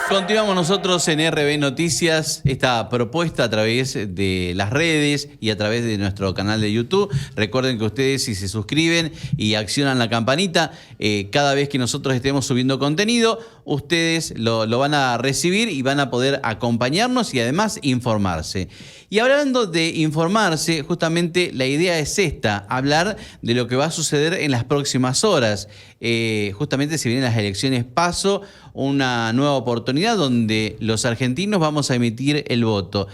Continuamos nosotros en RB Noticias, esta propuesta a través de las redes y a través de nuestro canal de YouTube. Recuerden que ustedes, si se suscriben y accionan la campanita, cada vez que nosotros estemos subiendo contenido, ustedes lo van a recibir y van a poder acompañarnos y además informarse. Y hablando de informarse, justamente la idea es esta, hablar de lo que va a suceder en las próximas horas. Justamente se vienen las elecciones PASO, una nueva oportunidad donde los argentinos vamos a emitir el voto.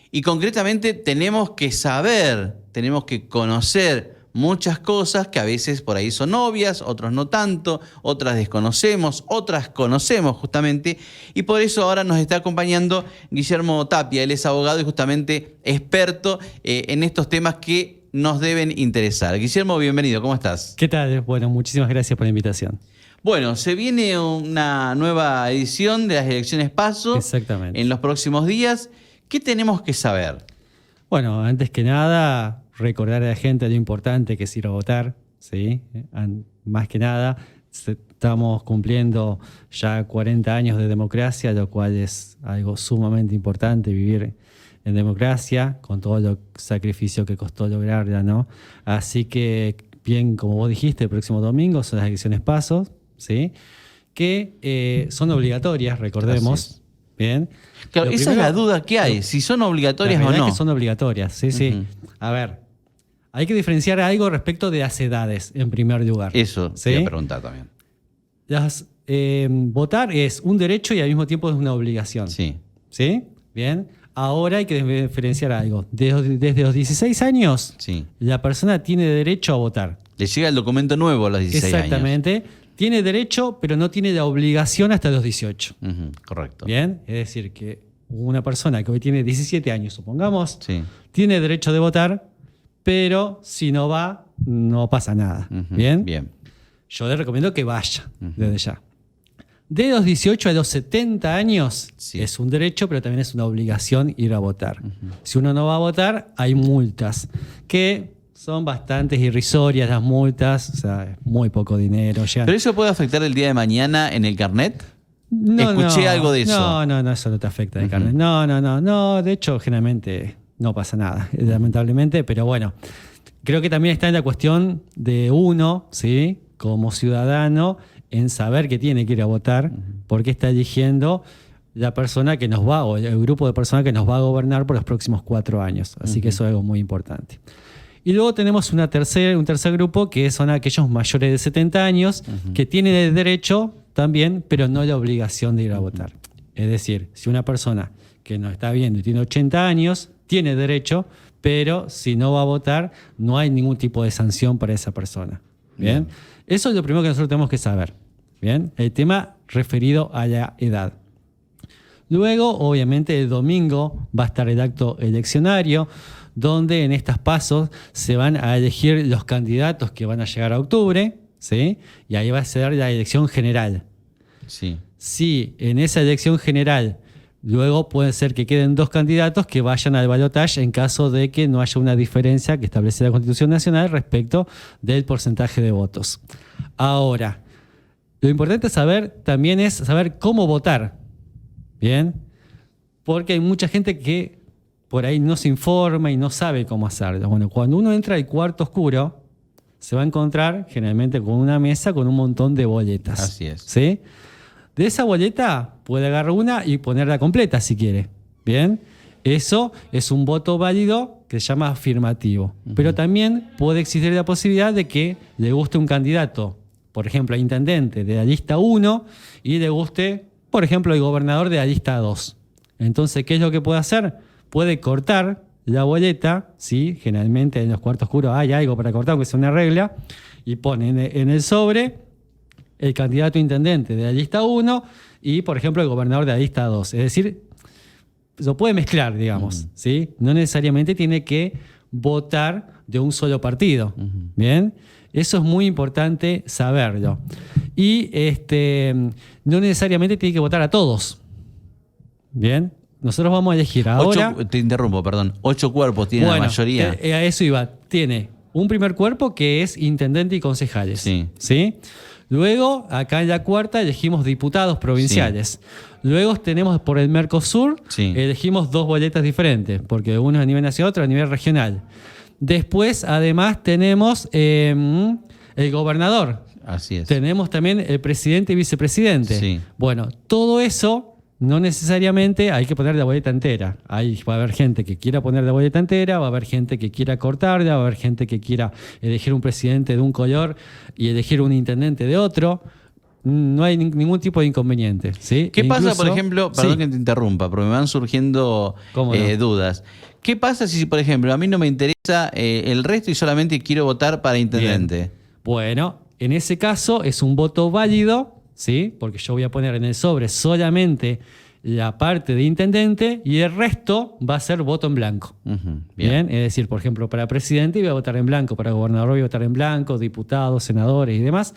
Y concretamente tenemos que saber, tenemos que conocer muchas cosas que a veces por ahí son obvias, otros no tanto, otras desconocemos, otras conocemos justamente, y por eso ahora nos está acompañando Guillermo Tapia. Él es abogado y justamente experto en estos temas que nos deben interesar. Guillermo, bienvenido, ¿cómo estás? ¿Qué tal? Bueno, muchísimas gracias por la invitación. Bueno, se viene una nueva edición de las elecciones PASO. Exactamente. En los próximos días. ¿Qué tenemos que saber? Bueno, antes que nada, recordar a la gente lo importante que es ir a votar, ¿sí? Más que nada, estamos cumpliendo ya 40 años de democracia, lo cual es algo sumamente importante, vivir en democracia, con todo el sacrificio que costó lograrla, ¿no? Así que, bien, como vos dijiste, el próximo domingo son las elecciones PASO, ¿sí? Que son obligatorias, recordemos. Bien. Claro, esa es la duda que hay, si son obligatorias o no. La verdad es que son obligatorias, sí, sí. A ver, hay que diferenciar algo respecto de las edades, en primer lugar. Eso ¿sí? te voy a preguntar también. Votar es un derecho y al mismo tiempo es una obligación. Sí. ¿Sí? Bien. Ahora hay que diferenciar algo. Desde los 16 años, sí, la persona tiene derecho a votar. Le llega el documento nuevo a los 16 años. Exactamente. Tiene derecho, pero no tiene la obligación hasta los 18. Correcto. Bien. Es decir, que una persona que hoy tiene 17 años, supongamos, sí, tiene derecho de votar, pero si no va, no pasa nada. ¿Bien? Bien. Yo le recomiendo que vaya desde ya. De los 18 a los 70 años sí, es un derecho, pero también es una obligación ir a votar. Si uno no va a votar, hay multas, que son bastante irrisorias las multas, o sea, muy poco dinero. ¿Pero eso puede afectar el día de mañana en el carnet? No, Escuché algo de eso. No, eso no te afecta en el carnet. No, de hecho, generalmente no pasa nada, lamentablemente, pero bueno, creo que también está en la cuestión de uno, ¿sí? Como ciudadano, en saber que tiene que ir a votar, porque está eligiendo la persona que nos va, o el grupo de personas que nos va a gobernar por los próximos 4 años. Así que eso es algo muy importante. Y luego tenemos un tercer grupo, que son aquellos mayores de 70 años, que tienen el derecho también, pero no la obligación de ir a votar. Es decir, si una persona que nos está viendo y tiene 80 años, tiene derecho, pero si no va a votar, no hay ningún tipo de sanción para esa persona. ¿Bien? Eso es lo primero que nosotros tenemos que saber. ¿Bien? El tema referido a la edad. Luego, obviamente, el domingo va a estar el acto eleccionario, donde en estas pasos se van a elegir los candidatos que van a llegar a octubre, ¿sí? Y ahí va a ser la elección general. Sí. Si en esa elección general luego puede ser que queden 2 candidatos que vayan al balotaje en caso de que no haya una diferencia que establece la Constitución Nacional respecto del porcentaje de votos. Ahora, lo importante también es saber cómo votar. ¿Bien? Porque hay mucha gente que por ahí no se informa y no sabe cómo hacerlo. Bueno, cuando uno entra al cuarto oscuro, se va a encontrar generalmente con una mesa con un montón de boletas. Así es. ¿Sí? De esa boleta puede agarrar una y ponerla completa si quiere. ¿Bien? Eso es un voto válido que se llama afirmativo. Pero también puede existir la posibilidad de que le guste un candidato, por ejemplo, a intendente de la lista 1 y le guste, por ejemplo, el gobernador de la lista 2. Entonces, ¿qué es lo que puede hacer? Puede cortar la boleta, ¿sí? Generalmente en los cuartos oscuros hay algo para cortar, aunque sea una regla, y pone en el sobre el candidato a intendente de la lista 1 y, por ejemplo, el gobernador de la lista 2. Es decir, lo puede mezclar, digamos, ¿sí? No necesariamente tiene que votar de un solo partido, ¿bien? Eso es muy importante saberlo. Y no necesariamente tiene que votar a todos, ¿bien? Nosotros vamos a elegir ahora... Te interrumpo, perdón. 8 cuerpos tiene la mayoría. A eso iba. Tiene un primer cuerpo que es intendente y concejales. Sí. ¿Sí? Luego, acá en la cuarta, elegimos diputados provinciales. Luego tenemos por el Mercosur, elegimos 2 boletas diferentes, porque uno a nivel nacional, otro a nivel regional. Después, además, tenemos el gobernador. Así es. Tenemos también el presidente y vicepresidente. Sí. Bueno, todo eso no necesariamente hay que poner la boleta entera. Va a haber gente que quiera poner la boleta entera, va a haber gente que quiera cortarla, va a haber gente que quiera elegir un presidente de un color y elegir un intendente de otro. No hay ningún tipo de inconveniente. ¿Sí? ¿Qué pasa, por ejemplo, perdón que te interrumpa, pero me van surgiendo dudas? ¿Qué pasa si, por ejemplo, a mí no me interesa el resto y solamente quiero votar para intendente? Bien. Bueno, en ese caso es un voto válido, ¿sí? Porque yo voy a poner en el sobre solamente la parte de intendente y el resto va a ser voto en blanco. Bien. Es decir, por ejemplo, para presidente voy a votar en blanco, para gobernador voy a votar en blanco, diputados, senadores y demás.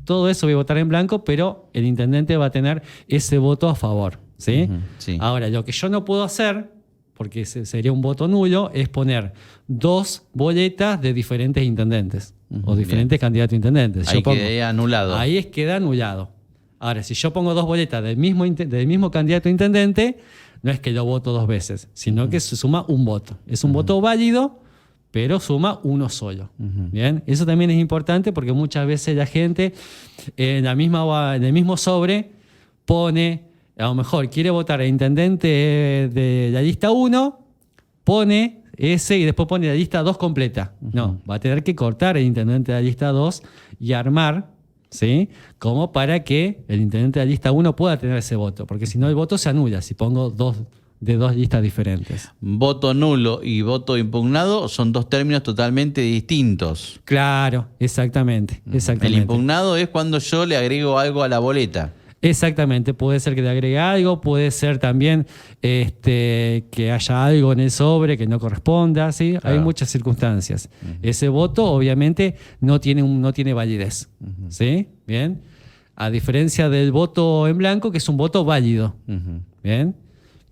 Todo eso voy a votar en blanco, pero el intendente va a tener ese voto a favor, ¿sí? Sí. Ahora, lo que yo no puedo hacer, porque sería un voto nulo, es poner 2 boletas de diferentes intendentes o diferentes candidatos a intendentes. Ahí queda anulado. Ahí queda anulado. Ahora, si yo pongo 2 boletas del mismo candidato a intendente, no es que lo voto 2 veces, sino que se suma un voto. Es un voto válido, pero suma uno solo. Bien, eso también es importante porque muchas veces la gente en el mismo sobre pone, a lo mejor quiere votar a intendente de la lista 1, pone ese y después pone la lista 2 completa. No, va a tener que cortar el intendente de la lista 2 y armar, ¿sí? Como para que el intendente de la lista 1 pueda tener ese voto, porque si no el voto se anula si pongo 2 listas diferentes. Voto nulo y voto impugnado son 2 términos totalmente distintos. Claro, exactamente. El impugnado es cuando yo le agrego algo a la boleta. Exactamente, puede ser que le agregue algo, puede ser también que haya algo en el sobre que no corresponda, ¿sí? Claro. Hay muchas circunstancias. Ese voto obviamente no tiene validez, ¿sí? Bien. A diferencia del voto en blanco, que es un voto válido, ¿bien?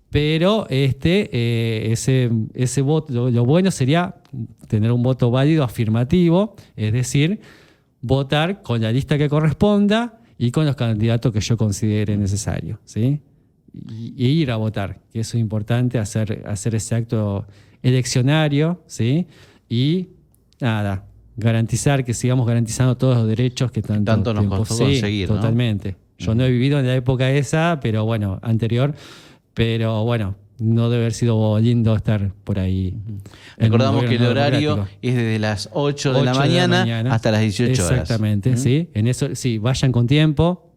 Pero ese voto, lo bueno sería tener un voto válido afirmativo, es decir, votar con la lista que corresponda y con los candidatos que yo considere necesario, ¿sí? Y ir a votar, que eso es importante, hacer ese acto eleccionario, ¿sí? Y nada, garantizar que sigamos garantizando todos los derechos que tanto nos costó conseguir, ¿no? Totalmente. Yo no he vivido en la época esa, pero bueno, anterior, pero bueno, no debe haber sido lindo estar por ahí. Recordamos que el horario es desde las 8 de la mañana hasta las 18 horas. Exactamente, sí. En eso, sí, vayan con tiempo,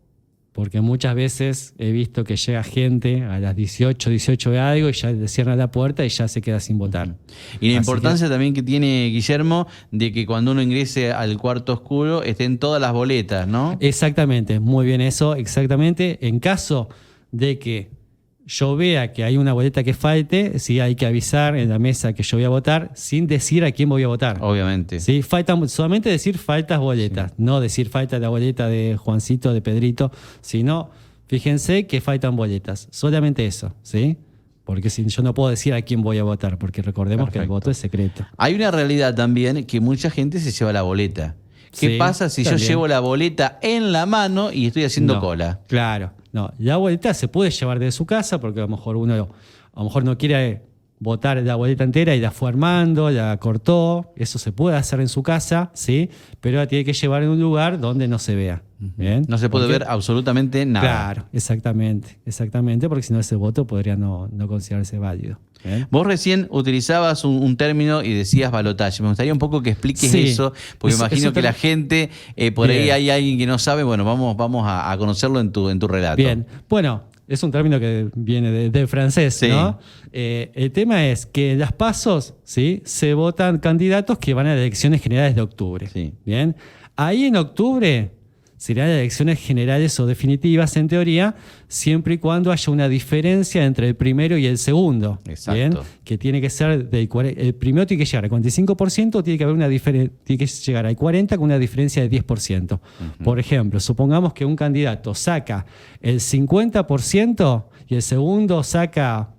porque muchas veces he visto que llega gente a las 18 de algo y ya le cierran la puerta y ya se queda sin votar. Y la importancia también que tiene Guillermo de que cuando uno ingrese al cuarto oscuro estén todas las boletas, ¿no? Exactamente, muy bien eso, exactamente. En caso de que yo vea que hay una boleta que falte, sí hay que avisar en la mesa que yo voy a votar sin decir a quién voy a votar. Obviamente. ¿Sí? Solamente decir faltas boletas, no decir falta la boleta de Juancito, de Pedrito, sino fíjense que faltan boletas. Solamente eso, ¿sí? Porque yo no puedo decir a quién voy a votar, porque recordemos que el voto es secreto. Hay una realidad también que mucha gente se lleva la boleta. ¿Qué pasa si yo llevo la boleta en la mano y estoy haciendo cola? Claro. No, la boleta se puede llevar de su casa porque a lo mejor uno no quiere votar la boleta entera y la fue armando, la cortó. Eso se puede hacer en su casa, ¿sí? Pero la tiene que llevar en un lugar donde no se vea. ¿Bien? No se puede ver absolutamente nada. Claro, exactamente, porque si no ese voto podría no considerarse válido. ¿Bien? Vos recién utilizabas un término y decías balotaje. Me gustaría un poco que expliques eso, porque imagino que la gente, por ahí hay alguien que no sabe. Bueno, vamos a conocerlo en tu relato. Bien, bueno, es un término que viene del francés, ¿no? El tema es que en las PASOs, ¿sí? Se votan candidatos que van a las elecciones generales de octubre. Sí. Bien, ahí en octubre serán elecciones generales o definitivas, en teoría, siempre y cuando haya una diferencia entre el primero y el segundo. Exacto. ¿Bien? Que tiene que ser el primero tiene que llegar al 45%, tiene que haber tiene que llegar al 40% con una diferencia de 10%. Por ejemplo, supongamos que un candidato saca el 50% y el segundo saca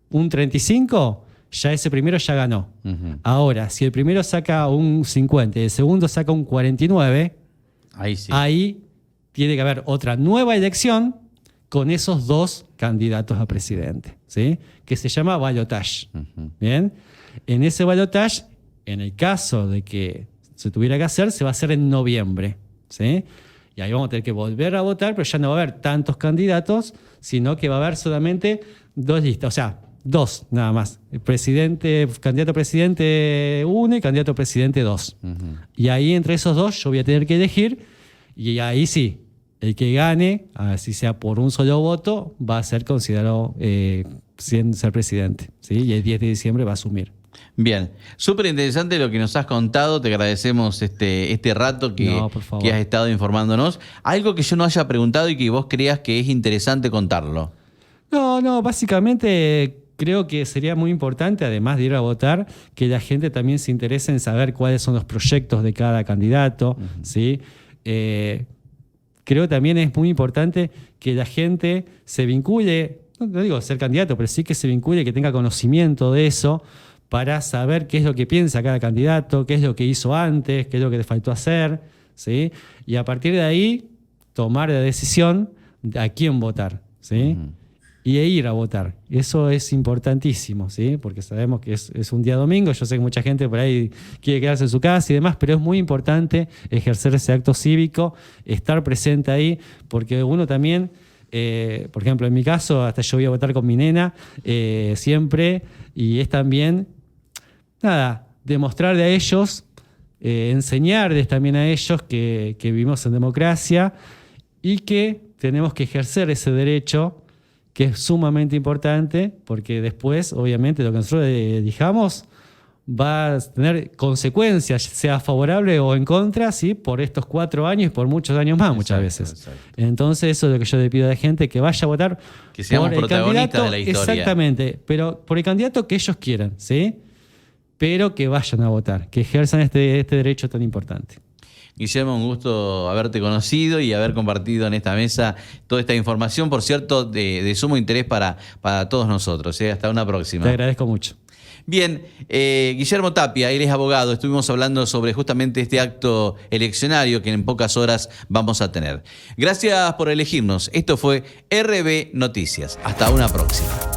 un 35%, ya ese primero ya ganó. Ahora, si el primero saca un 50% y el segundo saca un 49%, ahí sí. Ahí tiene que haber otra nueva elección con esos 2 candidatos a presidente, ¿sí? Que se llama balotaje. ¿Bien? En ese balotaje, en el caso de que se tuviera que hacer, se va a hacer en noviembre, ¿sí? Y ahí vamos a tener que volver a votar, pero ya no va a haber tantos candidatos, sino que va a haber solamente 2 listas, o sea, 2 nada más. Candidato a presidente 1 y candidato a presidente 2. Y ahí entre esos 2 yo voy a tener que elegir, y ahí sí, el que gane, así sea por un solo voto, va a ser considerado ser presidente, ¿sí? Y el 10 de diciembre va a asumir. Bien, súper interesante lo que nos has contado, te agradecemos este rato que has estado informándonos. Algo que yo no haya preguntado y que vos creas que es interesante contarlo. No, básicamente creo que sería muy importante, además de ir a votar, que la gente también se interese en saber cuáles son los proyectos de cada candidato, ¿sí? Creo también es muy importante que la gente se vincule, no digo ser candidato, pero sí que se vincule, que tenga conocimiento de eso, para saber qué es lo que piensa cada candidato, qué es lo que hizo antes, qué es lo que le faltó hacer, ¿sí? Y a partir de ahí tomar la decisión de a quién votar, ¿sí? Y ir a votar. Eso es importantísimo, ¿sí? Porque sabemos que es un día domingo. Yo sé que mucha gente por ahí quiere quedarse en su casa y demás, pero es muy importante ejercer ese acto cívico, estar presente ahí, porque uno también, por ejemplo, en mi caso, hasta yo voy a votar con mi nena siempre, y es también, demostrarle a ellos, enseñarles también a ellos que vivimos en democracia y que tenemos que ejercer ese derecho, que es sumamente importante, porque después, obviamente, lo que nosotros elijamos va a tener consecuencias, sea favorable o en contra, ¿sí? Por estos 4 años y por muchos años más, muchas veces. Exacto. Entonces, eso es lo que yo le pido a la gente, que vaya a votar. Que seamos por protagonistas de la historia. Exactamente, pero por el candidato que ellos quieran, ¿sí? Pero que vayan a votar, que ejerzan este derecho tan importante. Guillermo, un gusto haberte conocido y haber compartido en esta mesa toda esta información, por cierto, de sumo interés para todos nosotros. Hasta una próxima. Te agradezco mucho. Bien, Guillermo Tapia, él es abogado. Estuvimos hablando sobre justamente este acto eleccionario que en pocas horas vamos a tener. Gracias por elegirnos. Esto fue RB Noticias. Hasta una próxima.